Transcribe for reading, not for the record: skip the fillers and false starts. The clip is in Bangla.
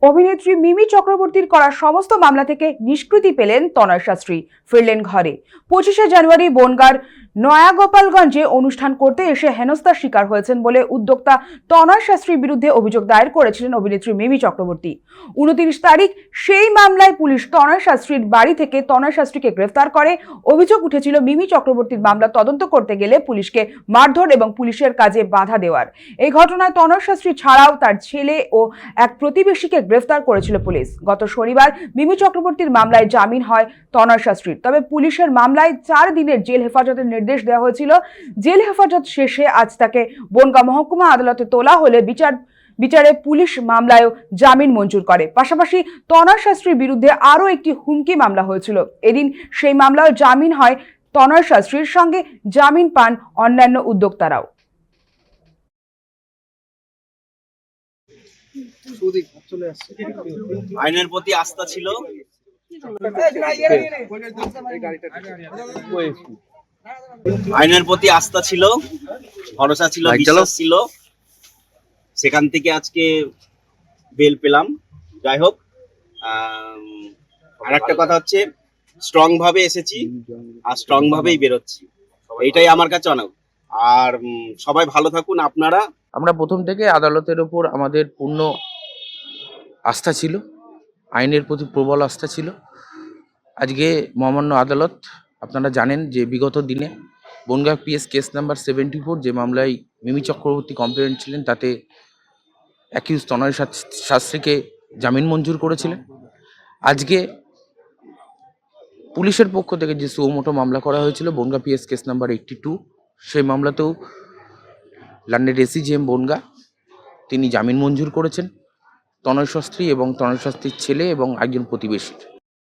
অভিনেত্রী মিমি চক্রবর্তীর করা সমস্ত মামলা থেকে নিষ্কৃতি পেলেন তনয় শাস্ত্রী, ফিরলেন ঘরে। 25শে জানুয়ারি বনগাঁর নয়াগোপালগঞ্জে অনুষ্ঠান করতে এসে হেনস্থার শিকার হয়েছেন বলে উদ্যোক্তা তনয় শাস্ত্রীর বিরুদ্ধে অভিযোগ দায়ের করেছিলেন অভিনেত্রী মিমি চক্রবর্তী। 29 তারিখ সেই মামলায় পুলিশ তনয় শাস্ত্রীর বাড়ি থেকে তনয় শাস্ত্রীকে গ্রেফতার করে। অভিযোগ উঠেছিল মিমি চক্রবর্তীর মামলা তদন্ত করতে গেলে পুলিশকে মারধর এবং পুলিশের কাজে বাধা দেওয়ার। এই ঘটনায় তনয় শাস্ত্রী ছাড়াও তার ছেলে ও এক প্রতিবেশীকে গ্রেফতার করেছিল পুলিশ। গত শনিবার মিমি চক্রবর্তীর মামলায় জামিন হয় তনয় শাস্ত্রীর। তবে পুলিশের মামলায় 4 দিনের জেল হেফাজতের নির্দেশ দেওয়া হয়েছিল। জেল হেফাজত শেষে আজ তাকে বনগাঁ মহকুমা আদালতে তোলা হলে বিচারে পুলিশ মামলায়ও জামিন মঞ্জুর করে। পাশাপাশি তনয় শাস্ত্রীর বিরুদ্ধে আরও একটি হুমকি মামলা হয়েছিল। এদিন সেই মামলায় জামিন হয় তনয় শাস্ত্রীর, সঙ্গে জামিন পান অন্যান্য উদ্যোক্তারাও। আইনের প্রতি আস্থা ছিল, ভরসা ছিল, বিশ্বাস ছিল, সেখান থেকে আজকে বেল পেলাম। যাই হোক, আর একটা কথা হচ্ছে, স্ট্রং ভাবে এসেছি আর স্ট্রং ভাবেই বেরোচ্ছি, এইটাই আমার কাছে অনেক। আর সবাই ভালো থাকুন আপনারা। আমরা প্রথম থেকে আদালতের ওপর আমাদের পূর্ণ আস্থা ছিল, আইনের প্রতি প্রবল আস্থা ছিল। আজকে মহামান্য আদালত, আপনারা জানেন যে বিগত দিনে বনগাঁ পিএস কেস নাম্বার 74, যে মামলায় মিমি চক্রবর্তী কমপ্লেন্ট ছিলেন, তাতে অ্যাকিউজ তনয় শাস্ত্রীকে জামিন মঞ্জুর করেছিলেন। আজকে পুলিশের পক্ষ থেকে যে সুমোটো মামলা করা হয়েছিল বনগাঁ পিএস কেস নাম্বার 82, সেই মামলাতেও লন্ডনের এসিজিএম বনগাঁ তিনি জামিন মঞ্জুর করেছেন তনয় শাস্ত্রী এবং তনয় শাস্ত্রীর ছেলে এবং একজন প্রতিবেশীর।